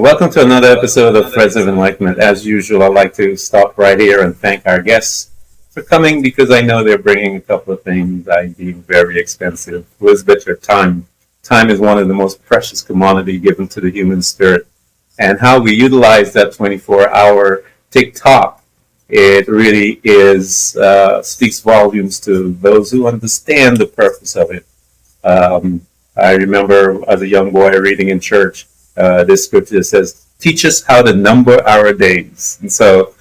Welcome to another episode of Threads of Enlightenment. As usual, I'd like to stop right here and thank our guests for coming because I know they're bringing a couple of things I deem very expensive. Elizabeth, your time. Time is one of the most precious commodity given to the human spirit. And how we utilize that 24-hour tick-tock, it really is speaks volumes to those who understand the purpose of it. I remember as a young boy reading in church this scripture that says, teach us how to number our days. And so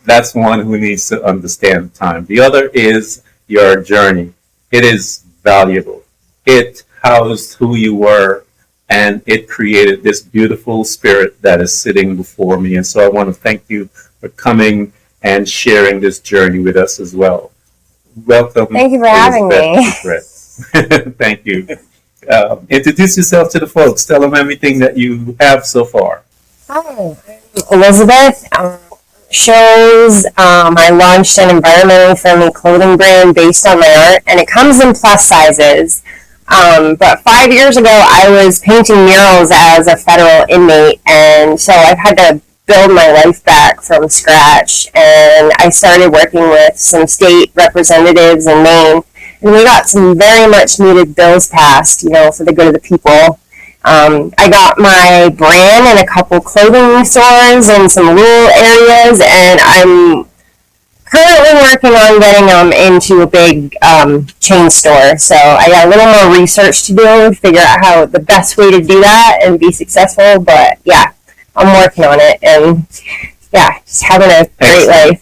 that's one who needs to understand time. The other is your journey. It is valuable. It housed who you were, and it created this beautiful spirit that is sitting before me. And so I want to thank you for coming and sharing this journey with us as well. Welcome. Thank you for having me. Thank you. Introduce yourself to the folks. Tell them everything that you have so far. Hi, I'm Elizabeth. I launched an environmentally friendly clothing brand based on my art, and it comes in plus sizes. But 5 years ago, I was painting murals as a federal inmate, and so I've had to build my life back from scratch, and I started working with some state representatives in Maine, and we got some very much needed bills passed, for the good of the people. I got my brand in a couple clothing stores in some rural areas, and I'm currently working on getting them into a big chain store. So I got a little more research to do to figure out how the best way to do that and be successful. But yeah, I'm working on it, and yeah, just having a great life.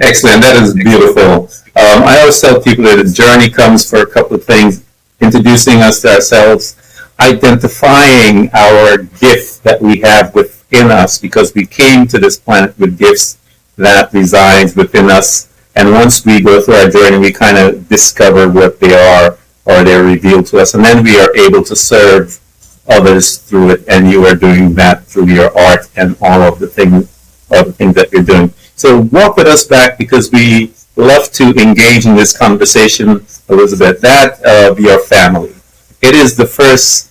Excellent. That is beautiful. I always tell people that the journey comes for a couple of things: introducing us to ourselves, identifying our gift that we have within us, because we came to this planet with gifts that resides within us. And once we go through our journey, we kind of discover what they are, or they're revealed to us, and then we are able to serve others through it. And you are doing that through your art and all of the things that you're doing. So walk with us back, because we love to engage in this conversation, Elizabeth, that of your family. It is the first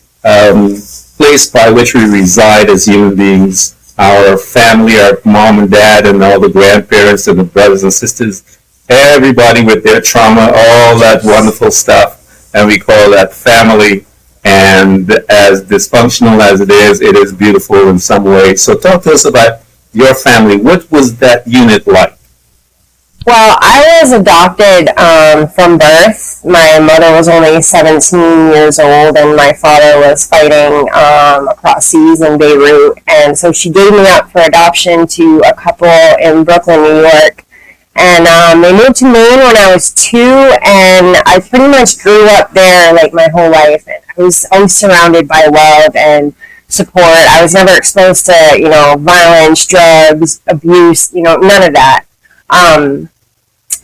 place by which we reside as human beings. Our family, our mom and dad, and all the grandparents and the brothers and sisters, everybody with their trauma, all that wonderful stuff, and we call that family. And as dysfunctional as it is beautiful in some way. So talk to us about your family. What was that unit like? Well, I was adopted from birth. My mother was only 17 years old, and my father was fighting across seas in Beirut. And so she gave me up for adoption to a couple in Brooklyn, New York. And they moved to Maine when I was 2, and I pretty much grew up there like my whole life. And I was always surrounded by love and support. I was never exposed to, violence, drugs, abuse, none of that.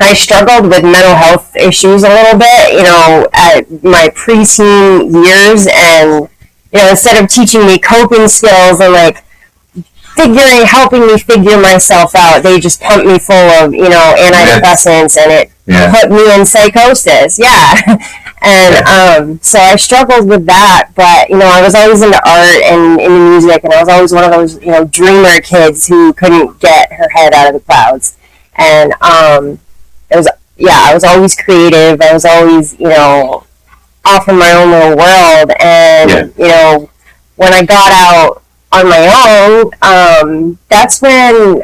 I struggled with mental health issues a little bit, at my preteen years, and, instead of teaching me coping skills and, helping me figure myself out, they just pumped me full of, antidepressants, and it put me in psychosis, And so I struggled with that, but, I was always into art and into music, and I was always one of those, dreamer kids who couldn't get her head out of the clouds. And I was always creative. I was always, off in my own little world. And, when I got out on my own, that's when,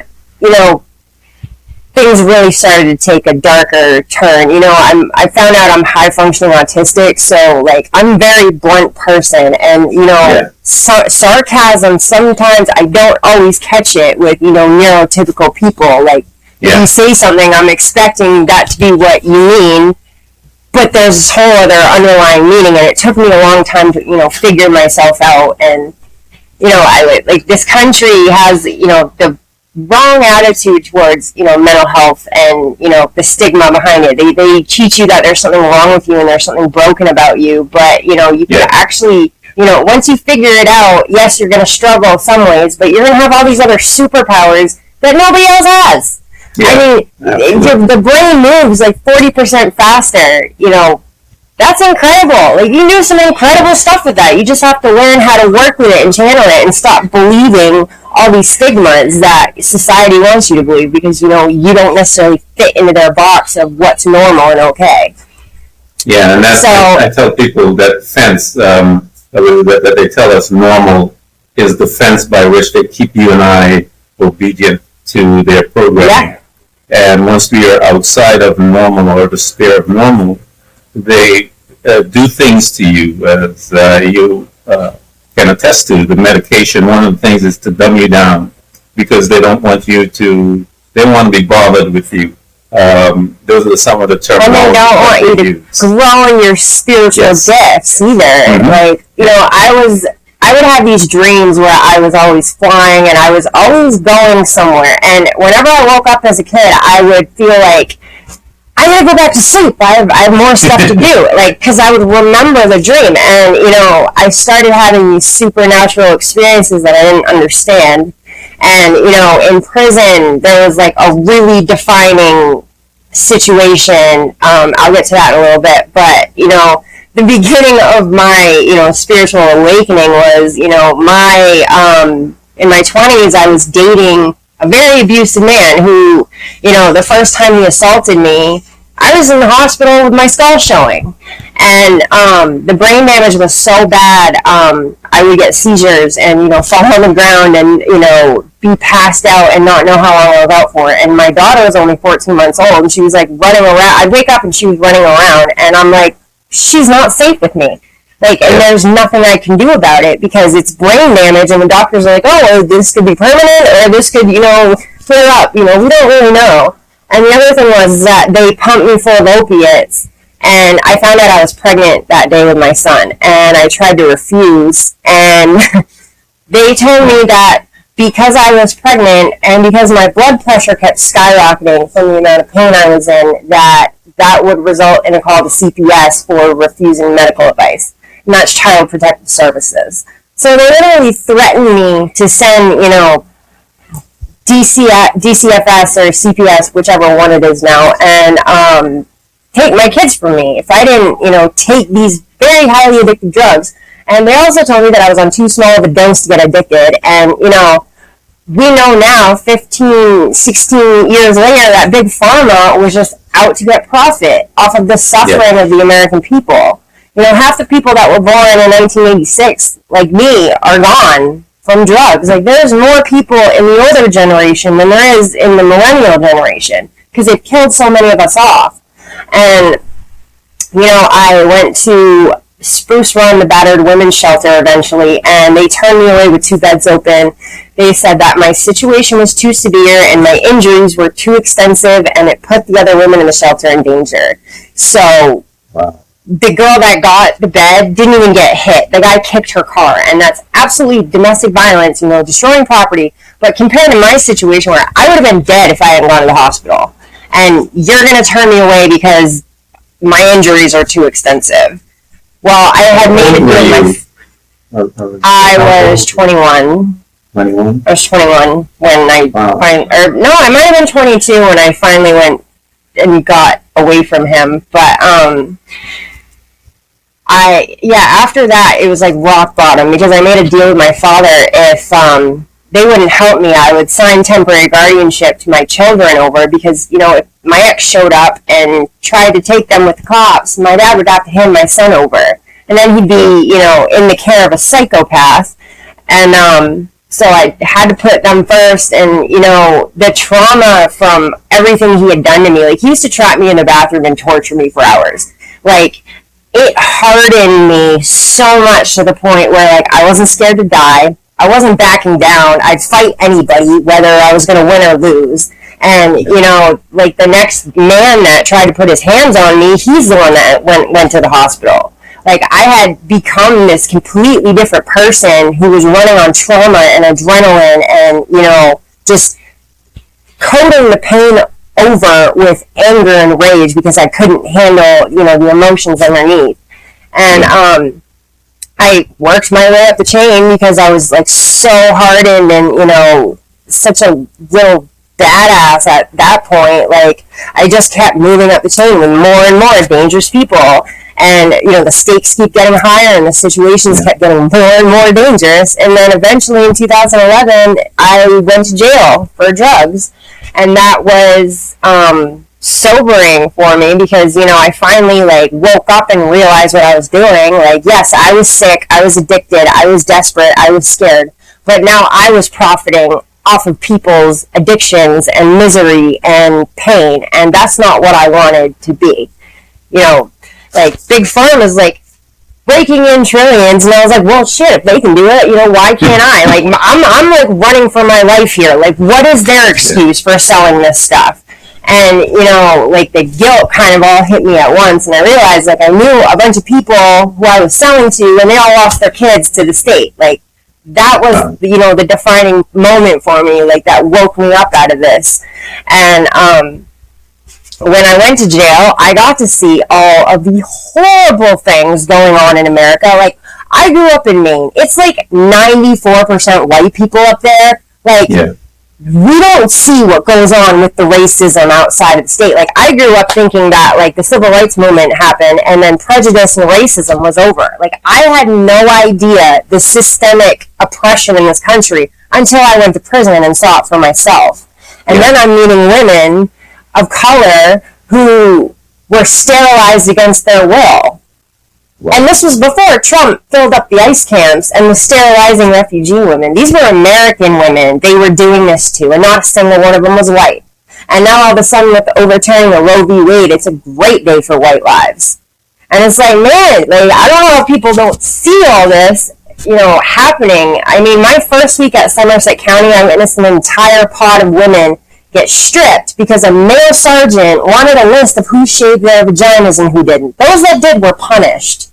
things really started to take a darker turn. I found out I'm high functioning autistic, so I'm a very blunt person, and sarcasm, sometimes I don't always catch it with neurotypical people. If you say something, I'm expecting that to be what you mean, but there's this whole other underlying meaning, and it took me a long time to figure myself out. And this country has the wrong attitude towards, mental health and, the stigma behind it. They teach you that there's something wrong with you and there's something broken about you, but, you can actually, once you figure it out, yes, you're going to struggle some ways, but you're going to have all these other superpowers that nobody else has. The brain moves 40% faster, That's incredible. Like, you can do some incredible stuff with that. You just have to learn how to work with it and channel it and stop believing all these stigmas that society wants you to believe, because, you know, you don't necessarily fit into their box of what's normal and okay. Yeah, and that's, So, I tell people that fence, that they tell us normal is the fence by which they keep you and I obedient to their programming. yeah. And once we are outside of normal or the sphere of normal, they do things to you, as you can attest to. The medication, one of the things is to dumb you down, because they don't want you to, they don't want to be bothered with you. Those are some of the terminology. And they don't want you to grow in your spiritual gifts either. Mm-hmm. Like, you know, I would have these dreams where I was always flying and I was always going somewhere. And whenever I woke up as a kid, I would feel like, I gotta go back to sleep. I have more stuff to do. Like, because I would remember the dream. And, you know, I started having these supernatural experiences that I didn't understand. And, you know, in prison, there was like a really defining situation. I'll get to that in a little bit. But, you know, the beginning of my, you know, spiritual awakening was, you know, in my 20s, I was dating a very abusive man who, you know, the first time he assaulted me, I was in the hospital with my skull showing. And the brain damage was so bad, I would get seizures and, you know, fall on the ground and, you know, be passed out and not know how long I was out for. And my daughter was only 14 months old, and she was, like, running around. I'd wake up and she was running around, and I'm like, she's not safe with me. Like, and there's nothing I can do about it because it's brain damage, and the doctors are like, oh, well, this could be permanent, or this could, you know, clear up. You know, we don't really know. And the other thing was that they pumped me full of opiates, and I found out I was pregnant that day with my son, and I tried to refuse, and they told me that because I was pregnant and because my blood pressure kept skyrocketing from the amount of pain I was in, that would result in a call to CPS for refusing medical advice, and that's Child Protective Services. So they literally threatened me to send, you know, DCFS or CPS, whichever one it is now, and take my kids from me if I didn't, you know, take these very highly addictive drugs. And they also told me that I was on too small of a dose to get addicted. And, you know, we know now, 15, 16 years later, that Big Pharma was just out to get profit off of the suffering of the American people. You know, half the people that were born in 1986, like me, are gone from drugs. Like, there's more people in the older generation than there is in the millennial generation, because they've killed so many of us off. And, you know, I went to Spruce Run, the battered women's shelter, eventually, and they turned me away with 2 beds open. They said that my situation was too severe and my injuries were too extensive, and it put the other women in the shelter in danger. So, wow. The girl that got the bed didn't even get hit. The guy kicked her car, and that's absolutely domestic violence, you know, destroying property. But compared to my situation, where I would have been dead if I hadn't gone to the hospital, and you're going to turn me away because my injuries are too extensive. Well, I had made it through I was 21. 21? I was 21 when I I might have been 22 when I finally went and got away from him. But after that, it was like rock bottom, because I made a deal with my father. If they wouldn't help me, I would sign temporary guardianship to my children over, because, you know, if my ex showed up and tried to take them with the cops, my dad would have to hand my son over, and then he'd be, you know, in the care of a psychopath. And so I had to put them first. And, you know, the trauma from everything he had done to me, like, he used to trap me in the bathroom and torture me for hours. Like, it hardened me so much to the point where, like, I wasn't scared to die. I wasn't backing down. I'd fight anybody, whether I was going to win or lose. And, you know, like, the next man that tried to put his hands on me, he's the one that went to the hospital. Like, I had become this completely different person who was running on trauma and adrenaline and, you know, just coating the pain over with anger and rage because I couldn't handle, you know, the emotions underneath. And I worked my way up the chain because I was, like, so hardened and, you know, such a little badass at that point. Like, I just kept moving up the chain with more and more dangerous people. And, the stakes keep getting higher and the situations kept getting more and more dangerous. And then eventually in 2011, I went to jail for drugs. And that was sobering for me because, I finally, woke up and realized what I was doing. Yes, I was sick, I was addicted, I was desperate, I was scared. But now I was profiting off of people's addictions and misery and pain. And that's not what I wanted to be. Big Pharma is breaking in trillions, and I was like, well, shit, if they can do it, why can't I? I'm running for my life here. What is their excuse for selling this stuff? And, the guilt kind of all hit me at once, and I realized, I knew a bunch of people who I was selling to, and they all lost their kids to the state. That was, the defining moment for me, that woke me up out of this. And, when I went to jail, I got to see all of the horrible things going on in America. I grew up in Maine. It's 94% white people up there. We don't see what goes on with the racism outside of the state. I grew up thinking that, the civil rights movement happened and then prejudice and racism was over. I had no idea the systemic oppression in this country until I went to prison and saw it for myself. And then I'm meeting women of color who were sterilized against their will. Wow. And this was before Trump filled up the ICE camps and was sterilizing refugee women. These were American women they were doing this to, and not a single one of them was white. And now all of a sudden with overturning the Roe v. Wade, it's a great day for white lives. And it's man, I don't know if people don't see all this, happening. I mean, my first week at Somerset County, I witnessed an entire pod of women get stripped because a male sergeant wanted a list of who shaved their vaginas and who didn't. Those that did were punished.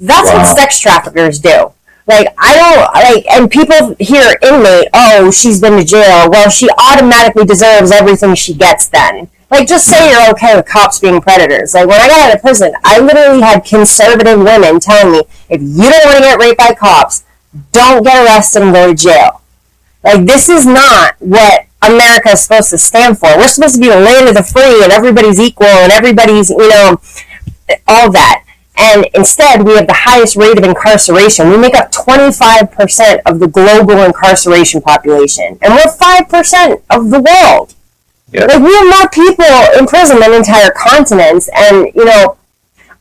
That's what sex traffickers do. And people hear inmate, oh, she's been to jail. Well, she automatically deserves everything she gets then. Just say you're okay with cops being predators. When I got out of prison, I literally had conservative women telling me, if you don't want to get raped by cops, don't get arrested and go to jail. This is not what America is supposed to stand for. We're supposed to be the land of the free and everybody's equal and everybody's, all that. And instead, we have the highest rate of incarceration. We make up 25% of the global incarceration population. And we're 5% of the world. Yeah. We have more people in prison than entire continents. And,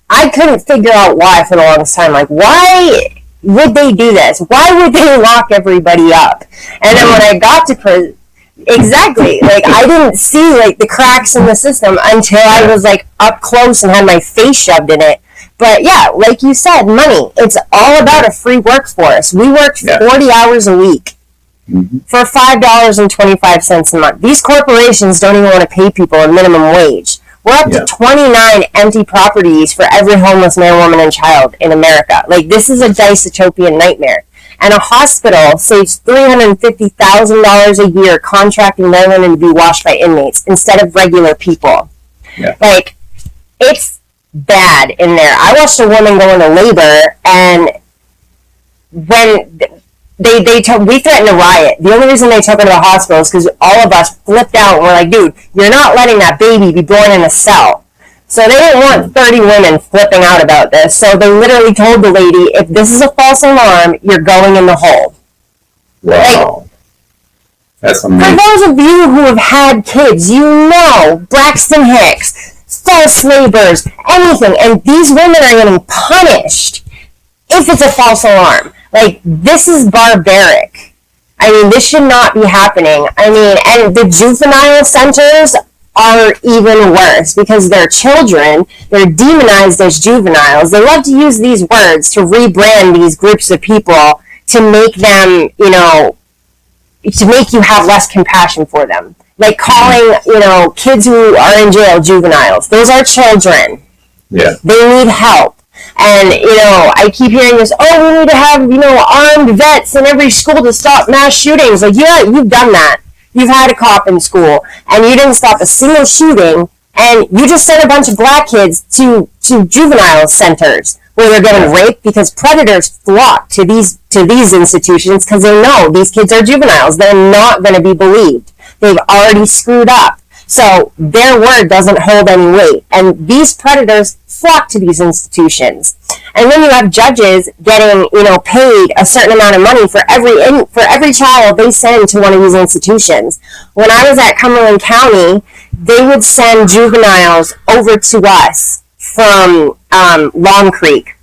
I couldn't figure out why for the longest time. Why would they do this? Why would they lock everybody up? And then when I got to prison, exactly. I didn't see the cracks in the system until I was up close and had my face shoved in it. But yeah, like you said, money. It's all about a free workforce. We worked 40 hours a week for $5.25 a month. These corporations don't even want to pay people a minimum wage. We're up to 29 empty properties for every homeless man, woman, and child in America. This is a dystopian nightmare. And a hospital saves $350,000 a year contracting men and women to be washed by inmates instead of regular people. Yeah. It's bad in there. I watched a woman go into labor, and when we threatened to riot. The only reason they took her to the hospital is because all of us flipped out and we're dude, you're not letting that baby be born in a cell. So they didn't want 30 women flipping out about this. So they literally told the lady, if this is a false alarm, you're going in the hole. Wow. That's amazing. For those of you who have had kids, Braxton Hicks, false labors, anything. And these women are getting punished if it's a false alarm. This is barbaric. This should not be happening. And the juvenile centers are even worse because they're children. They're demonized as juveniles. They love to use these words to rebrand these groups of people to make them, to make you have less compassion for them. Calling, kids who are in jail juveniles. Those are children. Yeah. They need help. And, I keep hearing this, we need to have, armed vets in every school to stop mass shootings. Yeah, you've done that. You've had a cop in school, and you didn't stop a single shooting, and you just sent a bunch of black kids to juvenile centers where they're getting raped because predators flock to these institutions because they know these kids are juveniles. They're not going to be believed. They've already screwed up. So their word doesn't hold any weight. And these predators flock to these institutions. And then you have judges getting, paid a certain amount of money for every child they send to one of these institutions. When I was at Cumberland County, they would send juveniles over to us from Long Creek.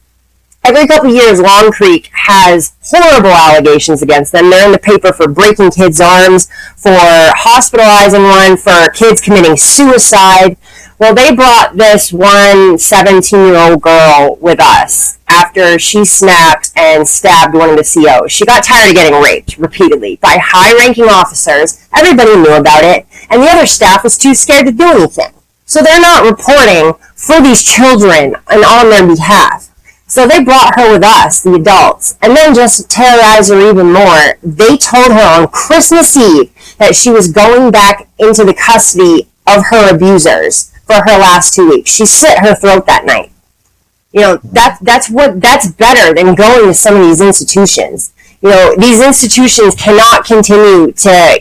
Every couple of years, Long Creek has horrible allegations against them. They're in the paper for breaking kids' arms, for hospitalizing one, for kids committing suicide. Well, they brought this one 17-year-old girl with us after she snapped and stabbed one of the COs. She got tired of getting raped repeatedly by high-ranking officers. Everybody knew about it, and the other staff was too scared to do anything. So they're not reporting for these children and on their behalf. So they brought her with us, the adults, and then just to terrorize her even more, they told her on Christmas Eve that she was going back into the custody of her abusers for her last 2 weeks. She slit her throat that night. That's better than going to some of these institutions. These institutions cannot continue to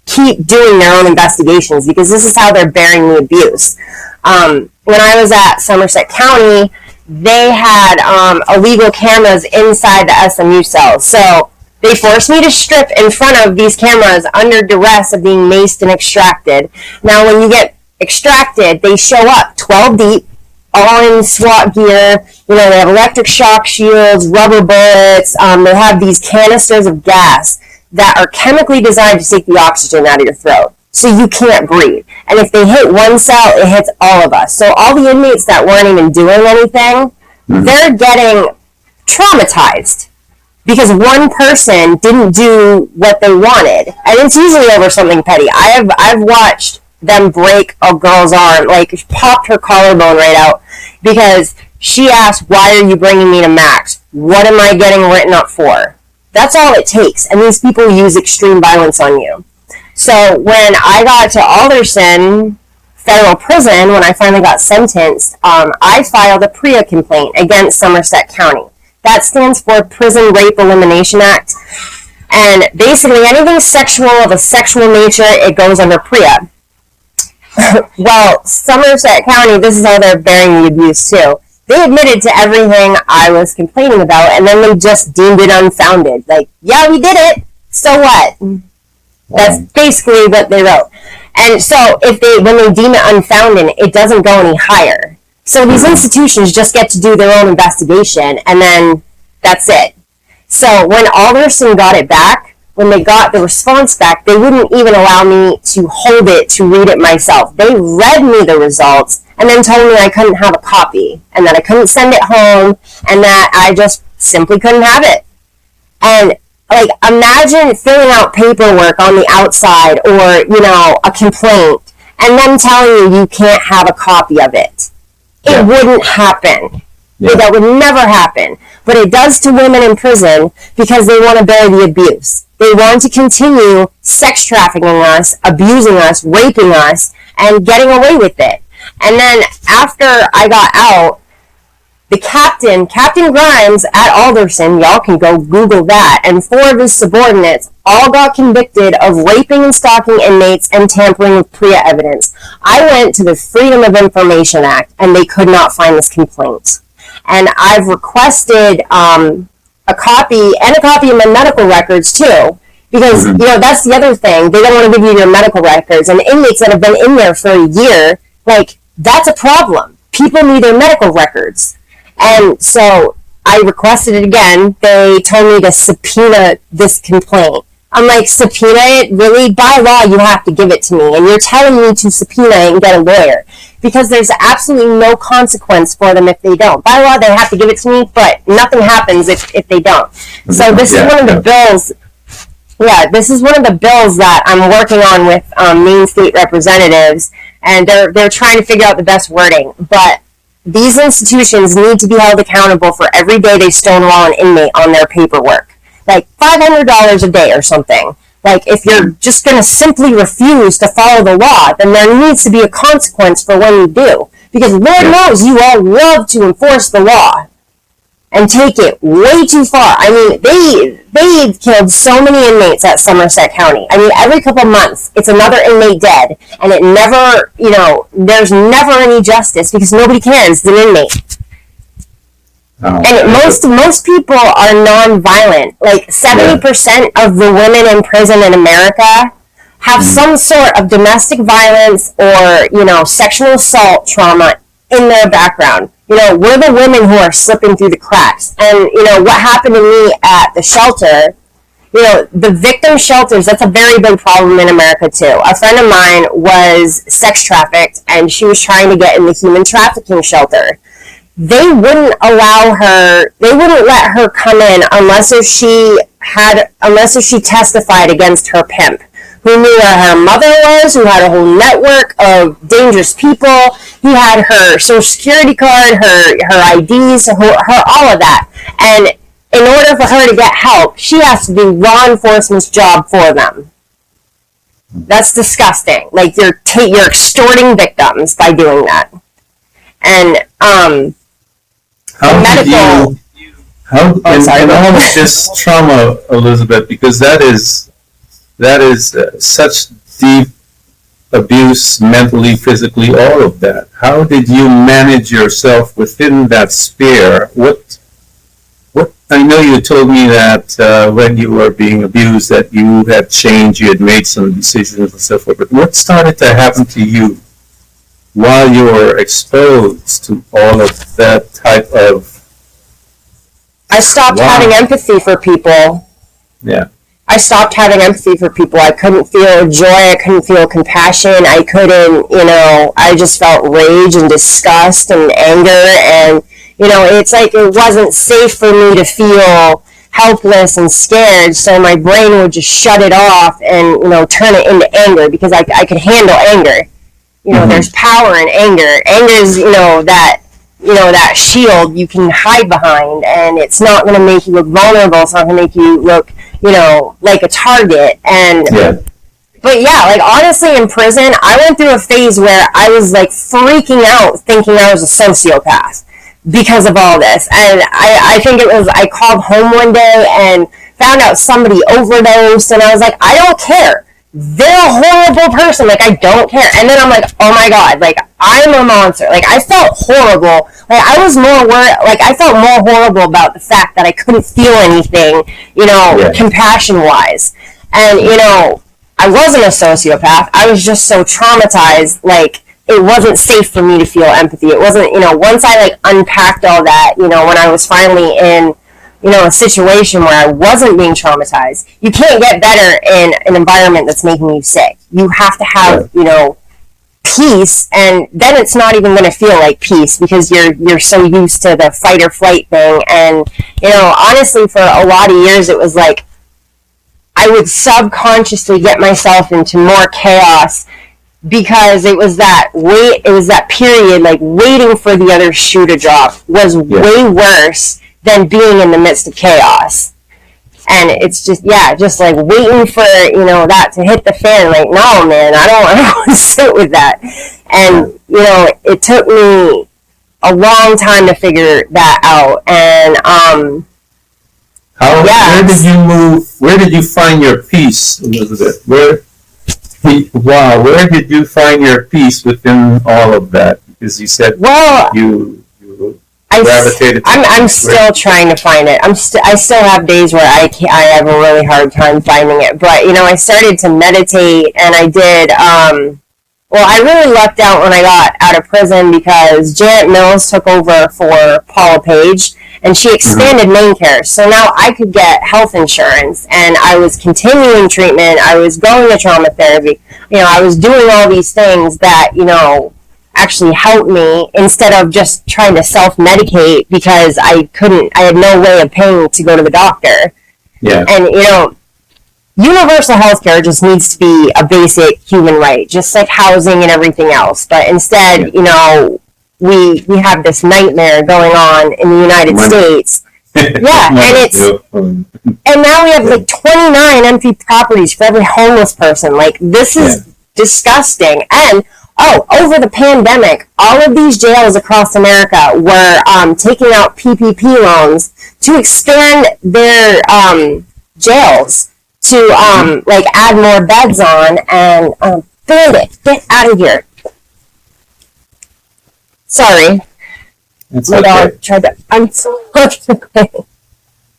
keep doing their own investigations because this is how they're bearing the abuse. When I was at Somerset County, they had illegal cameras inside the SMU cells. So they forced me to strip in front of these cameras under duress of being maced and extracted. Now, when you get extracted, they show up 12 deep, all in SWAT gear. They have electric shock shields, rubber bullets. They have these canisters of gas that are chemically designed to take the oxygen out of your throat, so you can't breathe. And if they hit one cell, it hits all of us. So all the inmates that weren't even doing anything, they're getting traumatized because one person didn't do what they wanted. And it's usually over something petty. I've watched them break a girl's arm, like popped her collarbone right out because she asked, "Why are you bringing me to Max? What am I getting written up for?" That's all it takes. And these people use extreme violence on you. So when I got to Alderson Federal Prison, when I finally got sentenced, I filed a PREA complaint against Somerset County. That stands for Prison Rape Elimination Act. And basically anything sexual of a sexual nature, it goes under PREA. Well, Somerset County, this is how they're bearing the abuse too. They admitted to everything I was complaining about, and then they just deemed it unfounded. Like, yeah, we did it. So what? That's basically what they wrote. And so when they deem it unfounded, it doesn't go any higher. So these institutions just get to do their own investigation, and then that's it. So when Alderson got it back, when they got the response back, they wouldn't even allow me to hold it, to read it myself. They read me the results and then told me I couldn't have a copy and that I couldn't send it home and that I just simply couldn't have it. And imagine filling out paperwork on the outside or, a complaint and then telling you can't have a copy of it. It wouldn't happen. Yeah. That would never happen. But it does to women in prison because they want to bear the abuse. They want to continue sex trafficking us, abusing us, raping us, and getting away with it. And then after I got out, the Captain Grimes at Alderson, y'all can go Google that, and 4 of his subordinates all got convicted of raping and stalking inmates and tampering with PREA evidence. I went to the Freedom of Information Act, and they could not find this complaint. And I've requested a copy of my medical records, too. Because, that's the other thing. They don't want to give you your medical records. And inmates that have been in there for a year, that's a problem. People need their medical records. And so I requested it again. They told me to subpoena this complaint. I'm like, subpoena it? Really? By law, you have to give it to me. And you're telling me to subpoena it and get a lawyer. Because there's absolutely no consequence for them if they don't. By law, they have to give it to me, but nothing happens if they don't. So this is one of the bills. Yeah, this is one of the bills that I'm working on with Maine State representatives. And they're trying to figure out the best wording. But these institutions need to be held accountable for every day they stonewall an inmate on their paperwork. Like $500 a day or something. Like, if you're just going to simply refuse to follow the law, then there needs to be a consequence for when you do. Because Lord knows you all love to enforce the law. and take it way too far. I mean, they've killed so many inmates at Somerset County. I mean, every couple months, it's another inmate dead, and it never, there's never any justice because nobody cares. It's an inmate. Oh, and most people are non-violent. Like 70% of the women in prison in America have some sort of domestic violence or, sexual assault trauma in their background. We're the women who are slipping through the cracks. And, what happened to me at the shelter, the victim shelters, that's a very big problem in America too. A friend of mine was sex trafficked and she was trying to get in the human trafficking shelter. They wouldn't let her come in unless if she testified against her pimp, who knew where her mother was, who had a whole network of dangerous people. He had her social security card, her IDs, her all of that. And in order for her to get help, she has to do law enforcement's job for them. That's disgusting. Like you're extorting victims by doing that. And all of this trauma, Elizabeth, because that is such deep abuse, mentally, physically, all of that. How did you manage yourself within that sphere? What? I know you told me that when you were being abused, that you had changed, you had made some decisions and so forth. But what started to happen to you while you were exposed to all of that type of? I stopped having empathy for people. Yeah. I stopped having empathy for people. I couldn't feel joy. I couldn't feel compassion. I couldn't, I just felt rage and disgust and anger. And, it's like it wasn't safe for me to feel helpless and scared. So my brain would just shut it off and, turn it into anger because I could handle anger. There's power in anger. Anger is, that shield you can hide behind, and it's not going to make you look vulnerable. It's not going to make you look, like a target. And but like honestly, in prison, I went through a phase where I was like freaking out, thinking I was a sociopath because of all this. And I think I called home one day and found out somebody overdosed, and I was like, I don't care. They're a horrible person. Like, I don't care. And then I'm like, oh my God, like, I'm a monster. Like, I felt horrible. Like, I felt more horrible about the fact that I couldn't feel anything, compassion-wise. And, I wasn't a sociopath. I was just so traumatized, like, it wasn't safe for me to feel empathy. It wasn't, once I, like, unpacked all that, when I was finally in, a situation where I wasn't being traumatized, you can't get better in an environment that's making you sick. You have to have, peace, and then it's not even going to feel like peace because you're so used to the fight or flight thing. And, honestly, for a lot of years, it was like I would subconsciously get myself into more chaos because it was that period, like waiting for the other shoe to drop was way worse than being in the midst of chaos. And it's just like waiting for, that to hit the fan. Like, no, man, I don't want to sit with that. And, it took me a long time to figure that out. And, where did you move? Where did you find your peace, Elizabeth? Where did you find your peace within all of that? Because you said you gravitated. I'm still trying to find it. I still have days where I have a really hard time finding it. But I started to meditate, and I did. I really lucked out when I got out of prison because Janet Mills took over for Paula Page, and she expanded main care. So now I could get health insurance, and I was continuing treatment. I was going to trauma therapy. I was doing all these things that actually helped me instead of just trying to self-medicate because I had no way of paying to go to the doctor. Yeah. And, universal health care just needs to be a basic human right, just like housing and everything else. But instead, we have this nightmare going on in the United States. And now we have like 29 empty properties for every homeless person. Like, this is disgusting. And Over the pandemic, all of these jails across America were taking out PPP loans to expand their jails to like add more beds on and Bandit, get out of here. Sorry. It's My okay. dog tried to. I'm so okay.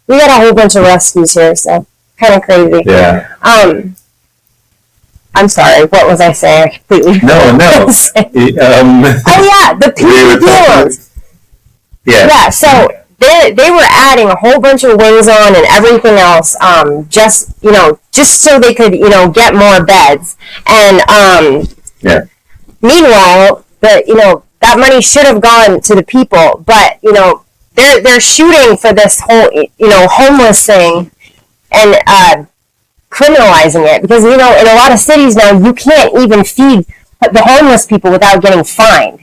We got a whole bunch of rescues here, so kind of crazy. Yeah. I'm sorry. What was I saying? I completely. No. Oh yeah, the PPP loans. Yeah. Yeah. So they were adding a whole bunch of wings on and everything else, just so they could get more beds. And Yeah. meanwhile, that money should have gone to the people, but they're shooting for this whole homeless thing and criminalizing it, because in a lot of cities now you can't even feed the homeless people without getting fined.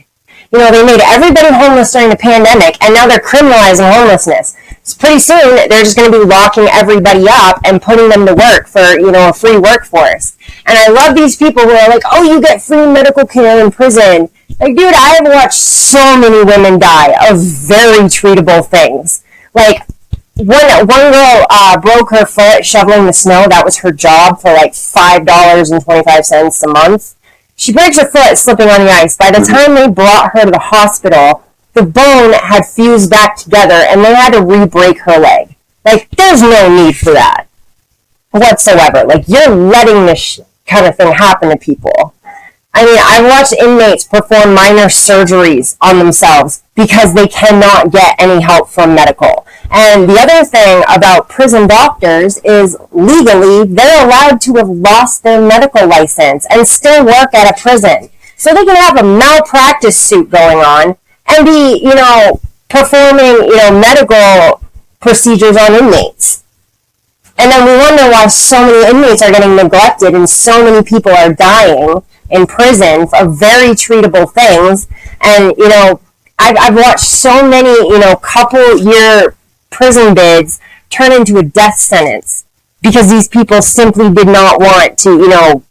They made everybody homeless during the pandemic, and now they're criminalizing homelessness. So pretty soon they're just going to be locking everybody up and putting them to work for a free workforce. And I love these people who are like, oh, you get free medical care in prison. Like, dude, I have watched so many women die of very treatable things. Like, one girl broke her foot shoveling the snow. That was her job for like $5.25 a month. She breaks her foot slipping on the ice. By the time they brought her to the hospital, the bone had fused back together and they had to re-break her leg. Like, there's no need for that whatsoever. Like, you're letting this kind of thing happen to people. I mean, I've watched inmates perform minor surgeries on themselves because they cannot get any help from medical. And the other thing about prison doctors is legally they're allowed to have lost their medical license and still work at a prison. So they can have a malpractice suit going on and be, performing, medical procedures on inmates. And then we wonder why so many inmates are getting neglected and so many people are dying in prison for very treatable things. And, I've watched so many, couple-year prison bids turn into a death sentence because these people simply did not want to,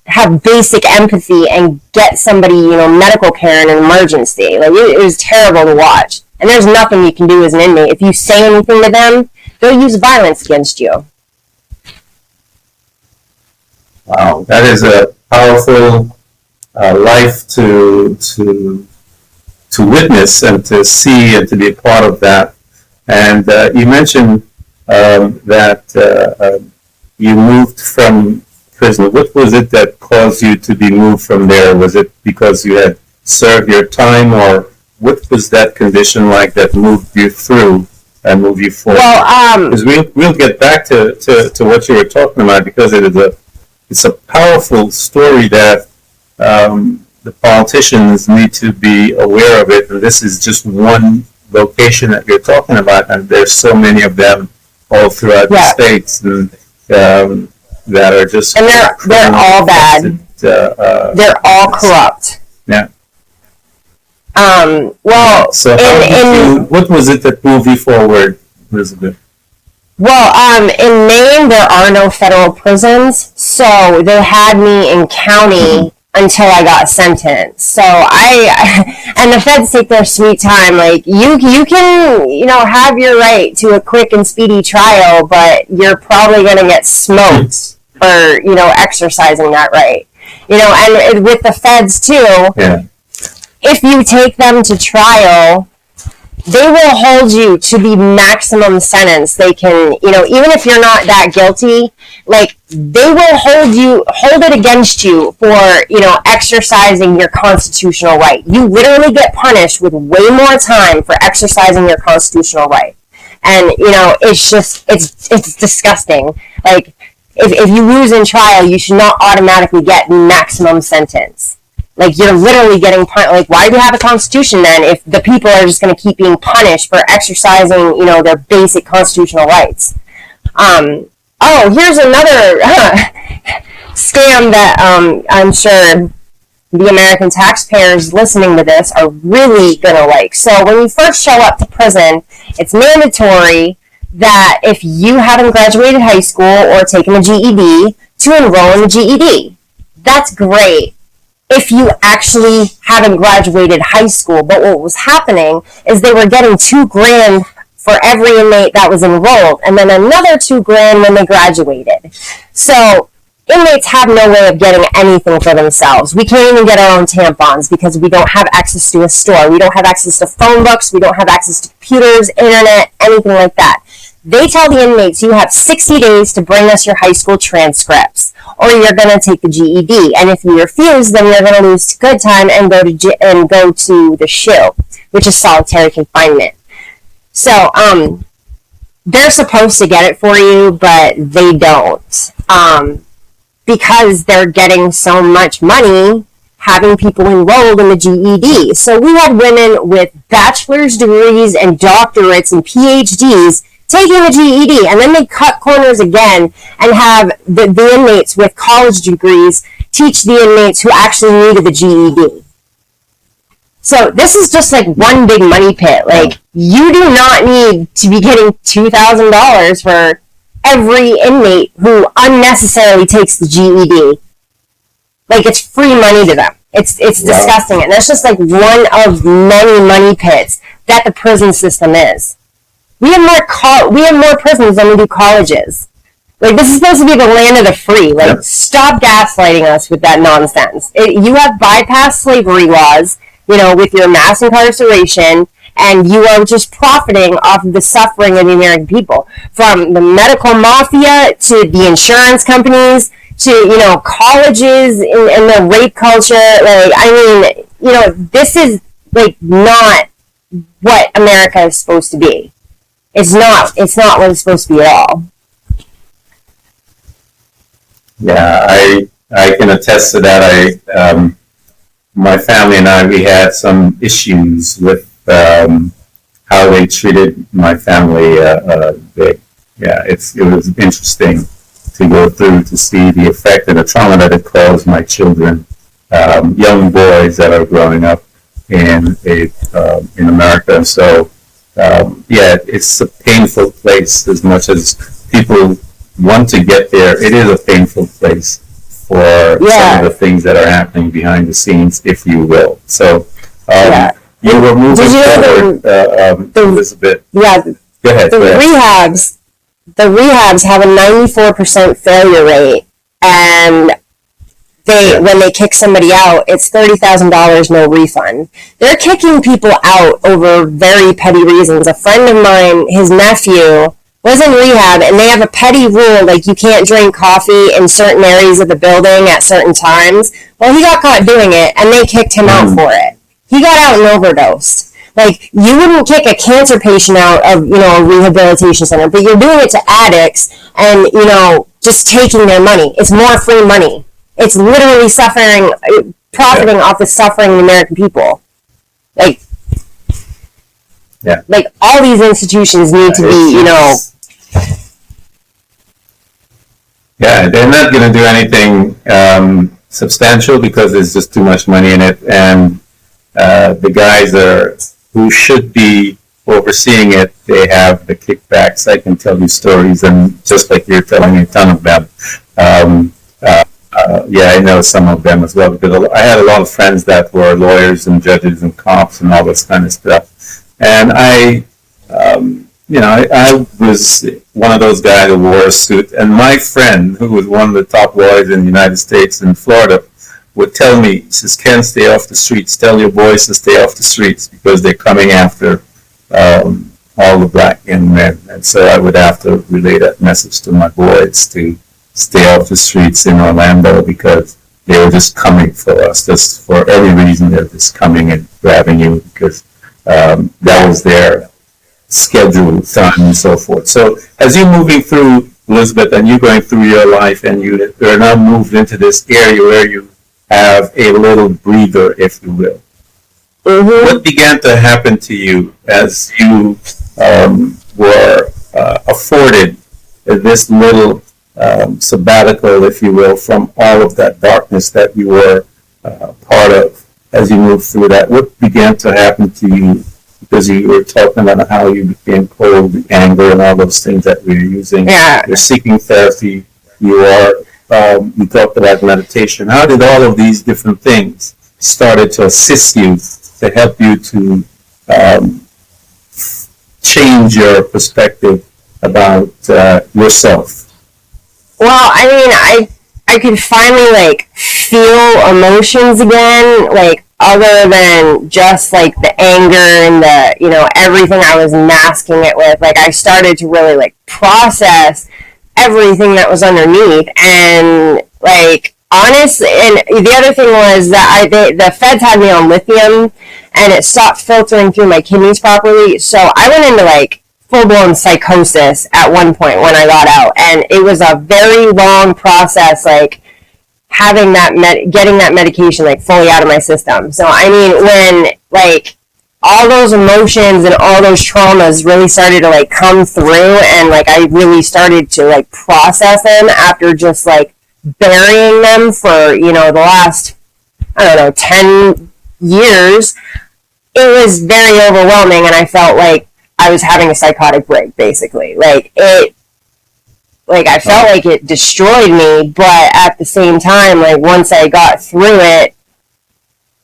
have basic empathy and get somebody, medical care in an emergency. Like, it was terrible to watch. And there's nothing you can do as an inmate. If you say anything to them, they'll use violence against you. Wow, that is a powerful life to witness and to see and to be a part of that. And you mentioned that you moved from prison. What was it that caused you to be moved from there? Was it because you had served your time, or what was that condition like that moved you through and moved you forward? Well, because we'll get back to what you were talking about, because it's a powerful story that the politicians need to be aware of it. And this is just one location that you're talking about, and there's so many of them all throughout the states, and that are just, and they're all bad. They're all corrupt. Yeah. Well, so what was it that moved you forward, Elizabeth? Well, in Maine, there are no federal prisons, so they had me in county until I got sentenced. So and the feds take their sweet time. Like, you can, have your right to a quick and speedy trial, but you're probably going to get smoked for, exercising that right. And with the feds too, if you take them to trial, they will hold you to the maximum sentence they can, even if you're not that guilty, like, they will hold it against you for, exercising your constitutional right. You literally get punished with way more time for exercising your constitutional right. And, it's disgusting. Like, if you lose in trial, you should not automatically get maximum sentence. Like, you're literally getting punished. Like, why do we have a constitution then if the people are just going to keep being punished for exercising, their basic constitutional rights? Here's another scam that I'm sure the American taxpayers listening to this are really going to like. So when you first show up to prison, it's mandatory that if you haven't graduated high school or taken a GED, to enroll in the GED. That's great. if you actually haven't graduated high school. But what was happening is they were getting $2,000 for every inmate that was enrolled, and then another $2,000 when they graduated. So inmates have no way of getting anything for themselves. We can't even get our own tampons because we don't have access to a store. We don't have access to phone books. We don't have access to computers, internet, anything like that. They tell the inmates, you have 60 days to bring us your high school transcripts, or you're going to take the GED. And if you refuse, then you're going to lose good time and go to the SHU, which is solitary confinement. So, they're supposed to get it for you, but they don't. Because they're getting so much money having people enrolled in the GED. So we had women with bachelor's degrees and doctorates and PhDs taking the GED, and then they cut corners again and have the inmates with college degrees teach the inmates who actually needed the GED. So this is just like one big money pit. Like, you do not need to be getting $2,000 for every inmate who unnecessarily takes the GED. Like, it's free money to them. It's disgusting. And that's just like one of many money pits that the prison system is. We have more prisons than we do colleges. Like, this is supposed to be the land of the free. Like, stop gaslighting us with that nonsense. You have bypassed slavery laws, with your mass incarceration, and you are just profiting off of the suffering of the American people. From the medical mafia to the insurance companies to, colleges and the rape culture. Like, I mean, this is, like, not what America is supposed to be. It's not what it's supposed to be at all. Yeah, I can attest to that. My family and I, we had some issues with how they treated my family. It was interesting to go through to see the effect and the trauma that it caused my children, young boys that are growing up in America. So. It's a painful place. As much as people want to get there, it is a painful place for some of the things that are happening behind the scenes, if you will. So, you were moving forward, Elizabeth. Yeah, go ahead. The rehabs have a 94% failure rate, and when they kick somebody out, it's $30,000, no refund. They're kicking people out over very petty reasons. A friend of mine, his nephew, was in rehab, and they have a petty rule, like you can't drink coffee in certain areas of the building at certain times. Well, he got caught doing it, and they kicked him out for it. He got out and overdosed. Like, you wouldn't kick a cancer patient out of, a rehabilitation center, but you're doing it to addicts and, just taking their money. It's more free money. It's literally profiting off the suffering of the American people. Like, all these institutions need to be, Yeah, they're not going to do anything substantial because there's just too much money in it, and the guys who should be overseeing it, they have the kickbacks. I can tell you stories, and just like you're telling me a ton of them. I know some of them as well, because I had a lot of friends that were lawyers and judges and cops and all this kind of stuff. And I was one of those guys who wore a suit. And my friend, who was one of the top lawyers in the United States in Florida, would tell me, he says, Ken, stay off the streets. Tell your boys to stay off the streets because they're coming after all the black young men. And so I would have to relay that message to my boys to stay off the streets in Orlando because they were just coming for us. Just for every reason, they're just coming and grabbing you because that was their schedule, time, and so forth. So as you're moving through, Elizabeth, and you're going through your life, and you're now moved into this area where you have a little breather, if you will. Mm-hmm. What began to happen to you as you were afforded this little sabbatical, if you will, from all of that darkness that you were part of as you moved through that? What began to happen to you? Because you were talking about how you became cold, anger, and all those things that we were using. Yeah. You're seeking therapy. You are you talked about meditation. How did all of these different things started to assist you to help you to change your perspective about yourself? Well, I mean, I could finally like feel emotions again, like other than just like the anger and the, you know, everything I was masking it with. Like I started to really like process everything that was underneath, and like honestly, and the other thing was that the feds had me on lithium, and it stopped filtering through my kidneys properly. So I went into like full-blown psychosis at one point when I got out, and it was a very long process, like having that getting that medication like fully out of my system. So I mean, when like all those emotions and all those traumas really started to like come through, and like I really started to like process them after just like burying them for, you know, the last, I don't know, 10 years, it was very overwhelming, and I felt like I was having a psychotic break, basically. Like I felt like it destroyed me, but at the same time, like once I got through it,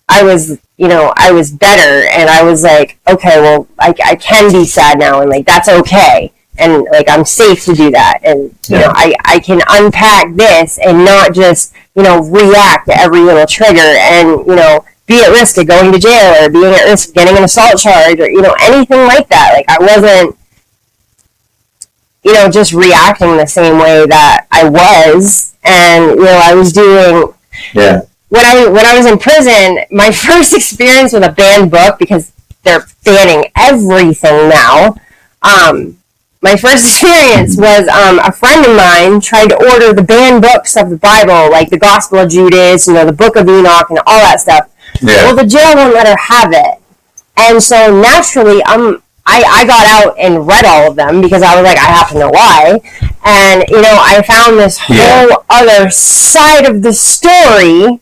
I was, you know, I was better, and I was like, okay, well, I can be sad now, and like that's okay, and like I'm safe to do that, and you know, I can unpack this and not just, you know, react to every little trigger, and you know, be at risk of going to jail or being at risk of getting an assault charge or, you know, anything like that. Like I wasn't, you know, just reacting the same way that I was, and you know, I was doing. Yeah. When I was in prison, my first experience with a banned book, because they're banning everything now. My first experience was a friend of mine tried to order the banned books of the Bible, like the Gospel of Judas, you know, the Book of Enoch, and all that stuff. Yeah. Well, the jail won't let her have it, and so naturally, I got out and read all of them because I was like, I have to know why, and you know, I found this whole other side of the story.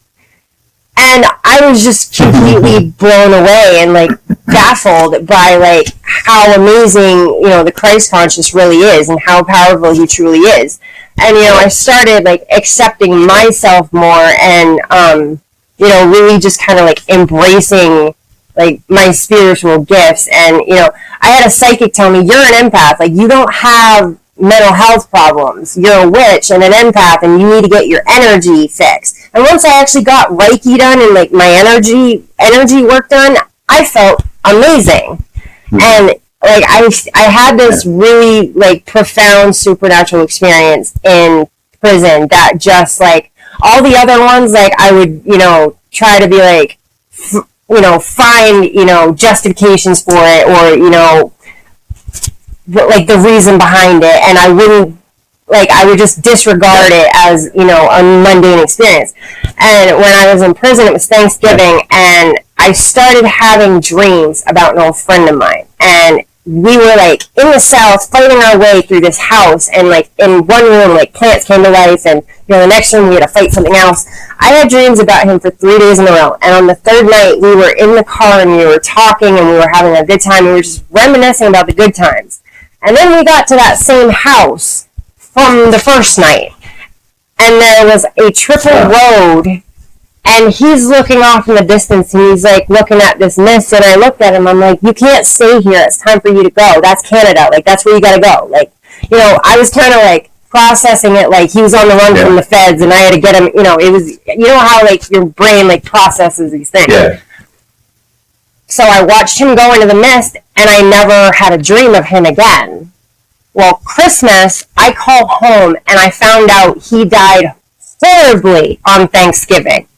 And I was just completely blown away and like baffled by like how amazing, you know, the Christ conscious really is, and how powerful he truly is. And you know, I started like accepting myself more, and you know, really just kind of like embracing like my spiritual gifts. And you know, I had a psychic tell me, you're an empath, like you don't have mental health problems, you're a witch and an empath, and you need to get your energy fixed. And once I actually got Reiki done and like my energy work done, I felt amazing. Mm-hmm. And like I had this really like profound supernatural experience in prison that just like all the other ones, like I would, you know, try to be like, you know, find, you know, justifications for it, or, you know, like the reason behind it, and I wouldn't, like I would just disregard it as, you know, a mundane experience. And when I was in prison, it was Thanksgiving, and I started having dreams about an old friend of mine, and we were like in the South fighting our way through this house, and like in one room like plants came to life, and you know, the next room we had to fight something else. I had dreams about him for 3 days in a row, and on the third night we were in the car and we were talking and we were having a good time, and we were just reminiscing about the good times. And then we got to that same house from the first night, and there was a triple road, and he's looking off in the distance, and he's like looking at this mist, and I looked at him, I'm like, you can't stay here, it's time for you to go, that's Canada, like that's where you gotta go. Like, you know, I was kind of like processing it like he was on the run from the feds, and I had to get him, you know, it was, you know how like your brain like processes these things. Yeah. So I watched him go into the mist, and I never had a dream of him again. Well, Christmas, I called home, and I found out he died horribly on Thanksgiving.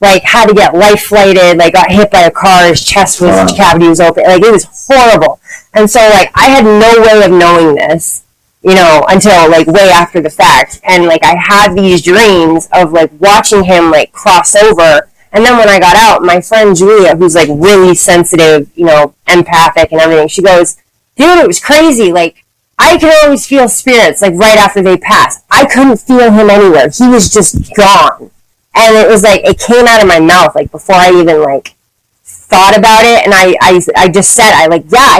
Like, had to get life flighted, like, got hit by a car, his chest was, cavity was open, like, it was horrible. And so, like, I had no way of knowing this, you know, until, like, way after the fact. And, like, I had these dreams of, like, watching him, like, cross over. And then when I got out, my friend Julia, who's, like, really sensitive, you know, empathic and everything, she goes, dude, it was crazy. Like, I can always feel spirits, like, right after they pass. I couldn't feel him anywhere. He was just gone. And it was, like, it came out of my mouth, like, before I even, like, thought about it. And I just said, I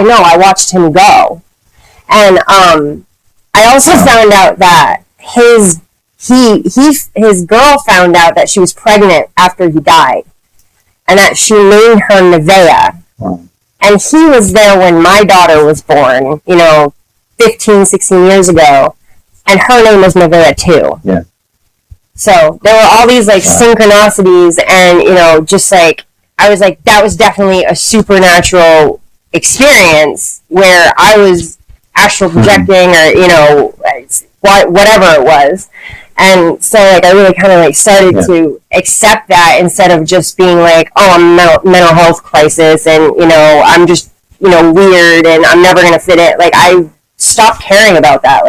know, I watched him go. And I also found out that his his girl found out that she was pregnant after he died, and that she named her Nevaeh. Wow. And he was there when my daughter was born, 15, 16 years ago, and her name was Nevaeh too. Yeah. So there were all these synchronicities, and just I was like, that was definitely a supernatural experience where I was astral projecting, or whatever it was. And so I really kind of started to accept that, instead of just being like, oh, I'm a mental health crisis, and I'm just weird and I'm never gonna fit in. I stopped caring about that.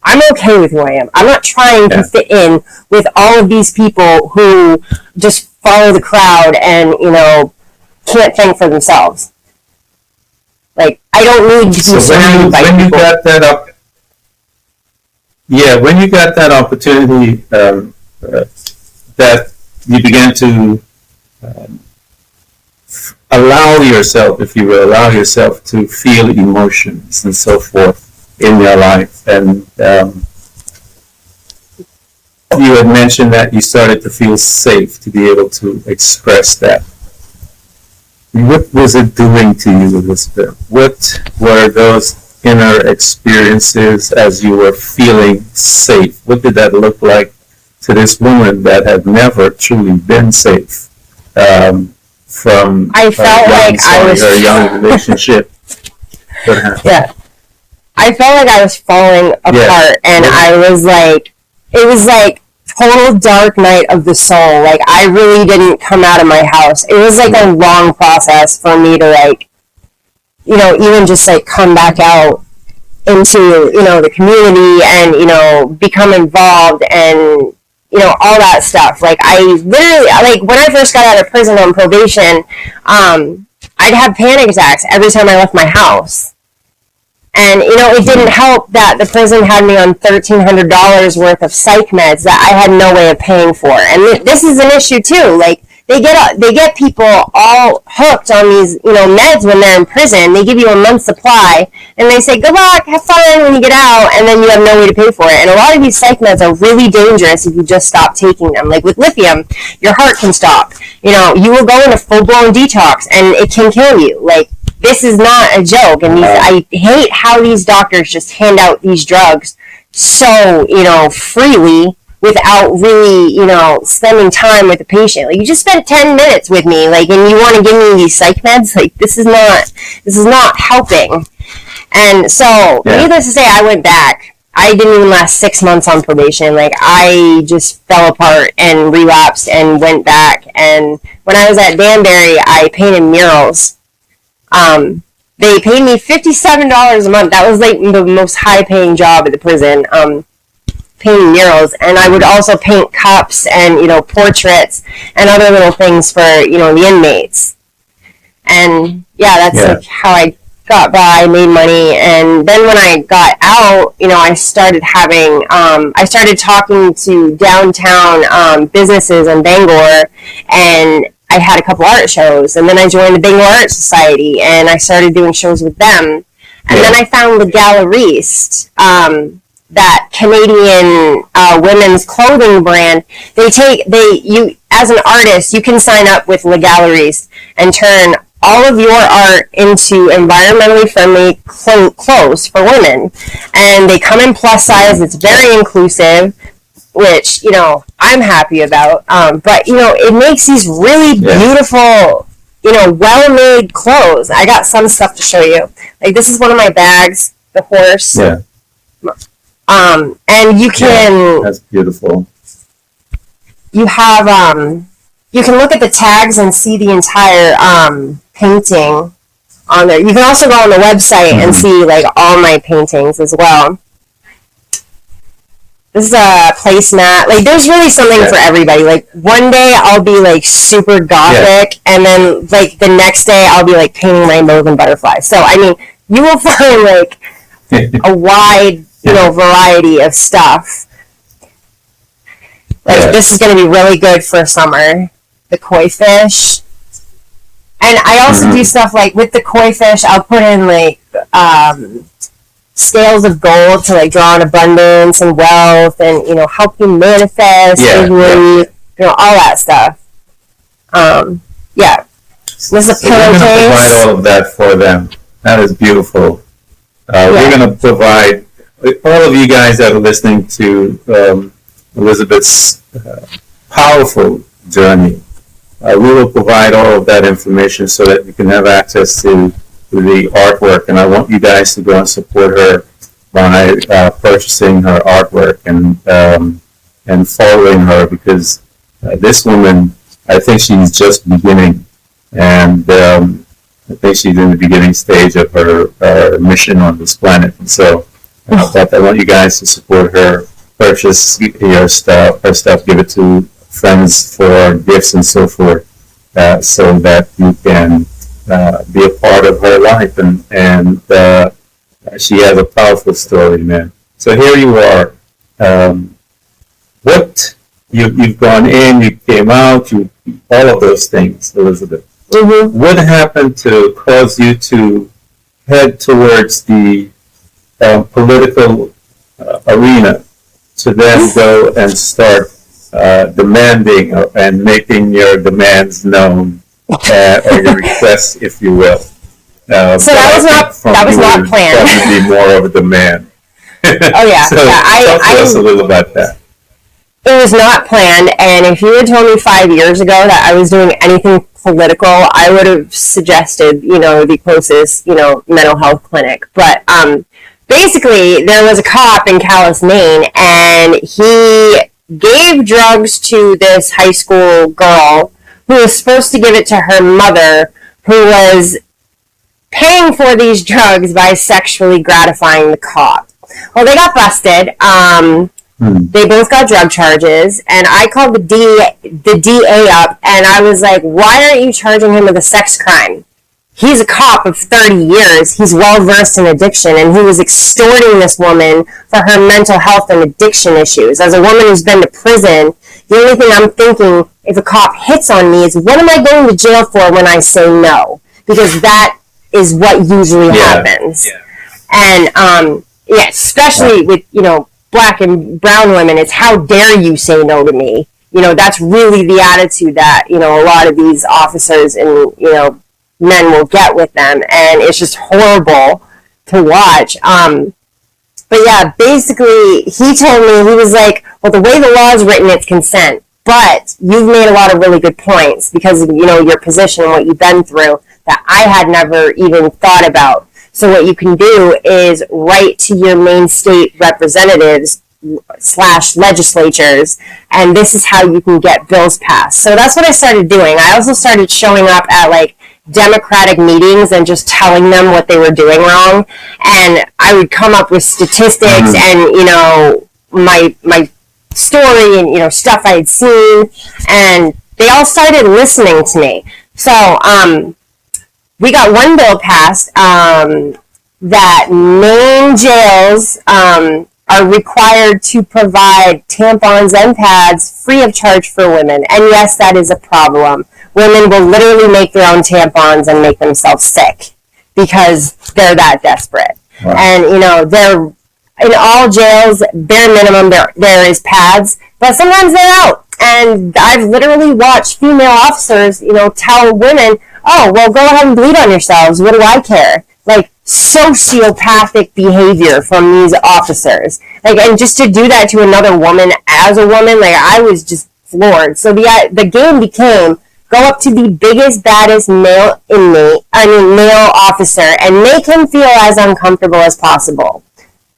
I'm okay with who I am. I'm not trying to fit in with all of these people who just follow the crowd and can't think for themselves. I don't need to be surrounded by people. When you got that up. Yeah, when you got that opportunity, that you began to allow yourself, if you will, to feel emotions and so forth in your life. And you had mentioned that you started to feel safe to be able to express that. What was it doing to you, Elizabeth? What were those inner experiences as you were feeling safe? What did that look like to this woman that had never truly been safe from I felt her young relationship? Yeah, I felt like I was falling apart, and I was it was total dark night of the soul. I really didn't come out of my house. It was a long process for me to even just come back out into the community and become involved and all that stuff. I literally when I first got out of prison on probation, I'd have panic attacks every time I left my house, and it didn't help that the prison had me on $1,300 worth of psych meds that I had no way of paying for. And this is an issue too. They get people all hooked on these, meds when they're in prison. They give you a month's supply, and they say, good luck, have fun when you get out, and then you have no way to pay for it. And a lot of these psych meds are really dangerous if you just stop taking them. With lithium, your heart can stop. You will go into full-blown detox, and it can kill you. This is not a joke. And I hate how these doctors just hand out these drugs so, freely, without really, spending time with the patient. You just spent 10 minutes with me, and you want to give me these psych meds? This is not helping. And so, needless to say, I went back. I didn't even last 6 months on probation. I just fell apart and relapsed and went back. And when I was at Danbury, I painted murals. They paid me $57 a month. That was the most high-paying job at the prison. Painting murals, and I would also paint cups and portraits and other little things for the inmates. And that's how I got by, made money. And then when I got out, I started talking to downtown businesses in Bangor, and I had a couple art shows. And then I joined the Bangor Art Society, and I started doing shows with them. And then I found the Galleriste, that Canadian women's clothing brand. You as an artist, you can sign up with Le Galleriste and turn all of your art into environmentally friendly clothes for women. And they come in plus size. It's very inclusive, which I'm happy about. But it makes these really beautiful, well-made clothes. I got some stuff to show you. This is one of my bags, the horse. Yeah. And you can... that's beautiful. You have, you can look at the tags and see the entire painting on there. You can also go on the website and see, all my paintings as well. This is a placemat. There's really something for everybody. One day I'll be, super gothic, and then, the next day I'll be, painting rainbows and butterflies. So, you will find, a wide... variety of stuff. This is going to be really good for summer. The koi fish. And I also do stuff with the koi fish, I'll put in scales of gold to like draw on abundance and wealth and, you know, help you manifest, all that stuff. This is a So we're going to provide all of that for them. That is beautiful. We're going to provide, all of you guys that are listening to Elizabeth's powerful journey, we will provide all of that information so that you can have access to the artwork. And I want you guys to go and support her by purchasing her artwork and following her, because this woman, I think she's just beginning. And I think she's in the beginning stage of her mission on this planet. And so I want you guys to support her, purchase her stuff, give it to friends for gifts and so forth, so that you can be a part of her life. And she has a powerful story, man. So here you are. What you've gone in, you came out, all of those things, Elizabeth. Mm-hmm. What happened to cause you to head towards the political arena to then go and start demanding and making your demands known, or your requests, if you will? So that was not planned. Probably more of a demand. Oh yeah. So talk to us a little about that. It was not planned, and if you had told me 5 years ago that I was doing anything political, I would have suggested, the closest, mental health clinic. But basically, there was a cop in Calais, Maine, and he gave drugs to this high school girl who was supposed to give it to her mother, who was paying for these drugs by sexually gratifying the cop. Well, they got busted. They both got drug charges, and I called the DA up, and I was like, why aren't you charging him with a sex crime? He's a cop of 30 years. He's well-versed in addiction, and he was extorting this woman for her mental health and addiction issues. As a woman who's been to prison, the only thing I'm thinking, if a cop hits on me, is what am I going to jail for when I say no? Because that is what usually happens. Yeah. And, especially with, Black and brown women, it's how dare you say no to me. That's really the attitude that, a lot of these officers and, men will get with them. And it's just horrible to watch. But yeah, basically, he told me, he was like, well, the way the law is written, it's consent. But you've made a lot of really good points because of, your position and what you've been through that I had never even thought about. So what you can do is write to your main state representatives / legislatures, and this is how you can get bills passed. So that's what I started doing. I also started showing up at Democratic meetings and just telling them what they were doing wrong. And I would come up with statistics and, my story and, stuff I had seen, and they all started listening to me. So, we got one bill passed that Maine jails are required to provide tampons and pads free of charge for women. And yes, that is a problem. Women will literally make their own tampons and make themselves sick because they're that desperate. Wow. And, they're in all jails, bare minimum, there is pads, but sometimes they're out. And I've literally watched female officers, tell women, oh, well, go ahead and bleed on yourselves. What do I care? Sociopathic behavior from these officers. And just to do that to another woman as a woman, I was just floored. So the game became, go up to the biggest, baddest male officer and make him feel as uncomfortable as possible.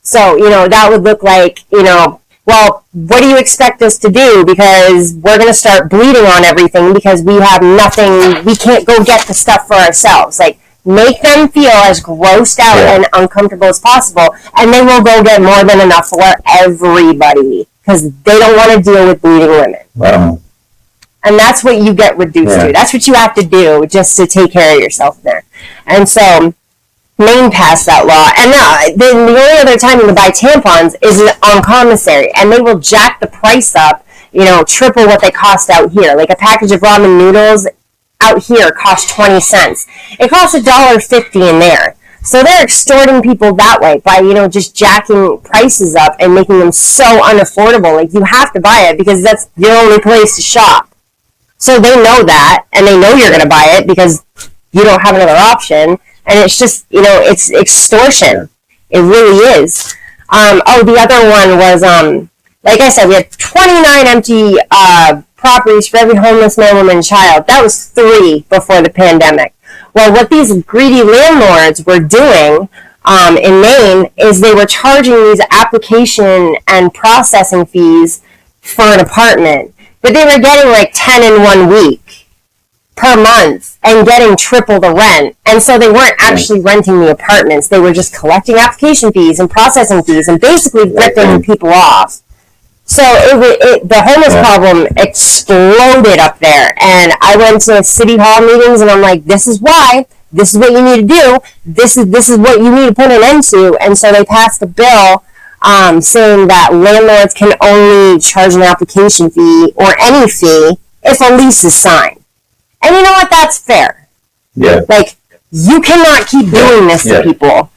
So, that would look like, well, what do you expect us to do? Because we're going to start bleeding on everything because we have nothing, we can't go get the stuff for ourselves. Make them feel as grossed out and uncomfortable as possible, and they will go get more than enough for everybody because they don't want to deal with bleeding women. Wow. And that's what you get reduced to. That's what you have to do just to take care of yourself there. And so Maine passed that law, and the only other time you can buy tampons is on commissary, and they will jack the price up, triple what they cost out here. A package of ramen noodles out here costs 20 cents. It costs $1.50 in there. So they're extorting people that way by, just jacking prices up and making them so unaffordable. Like, you have to buy it because that's your only place to shop. So they know that, and they know you're going to buy it because you don't have another option. And it's just, it's extortion. It really is. The other one was, like I said, we had 29 empty properties for every homeless man, woman, and child. That was 3 before the pandemic. Well, what these greedy landlords were doing in Maine is they were charging these application and processing fees for an apartment. But they were getting like 10 in 1 week per month and getting triple the rent. And so they weren't actually renting the apartments. They were just collecting application fees and processing fees and basically ripping people off. So the homeless problem exploded up there. And I went to city hall meetings and I'm like, this is why. This is what you need to do. This is what you need to put an end to. And so they passed a bill saying that landlords can only charge an application fee or any fee if a lease is signed. And you know what? That's fair. Yeah. Like, you cannot keep doing this to people.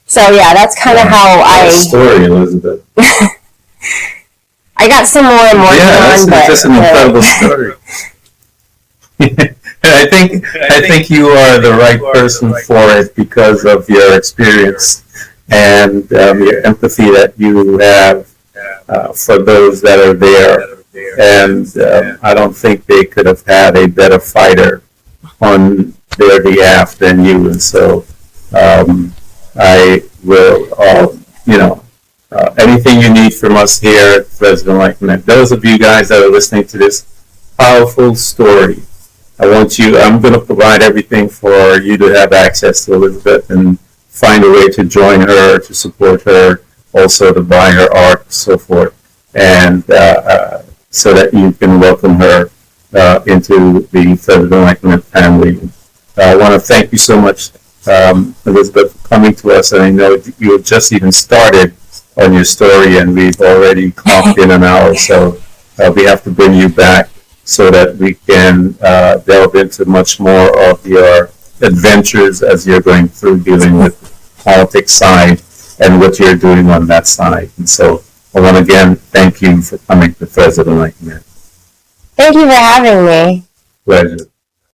So yeah, that's kind of how story, Elizabeth. I got some more I'm working on, but that's an incredible story. And I think you are the right person for it because of your experience and your empathy that you have for those that are there. And I don't think they could have had a better fighter on their behalf than you. And so I will, anything you need from us here at President Enlightenment. Those of you guys that are listening to this powerful story, I'm going to provide everything for you to have access to Elizabeth and find a way to join her, to support her, also to buy her art and so forth, and so that you can welcome her into the President Enlightenment family. I want to thank you so much, Elizabeth, for coming to us, and I know you have just even started on your story, and we've already clocked in an hour, so we have to bring you back so that we can delve into much more of your adventures as you're going through dealing with the politics side and what you're doing on that side. And so I want to again thank you for coming to President Enlightenment. Thank you for having me. Pleasure.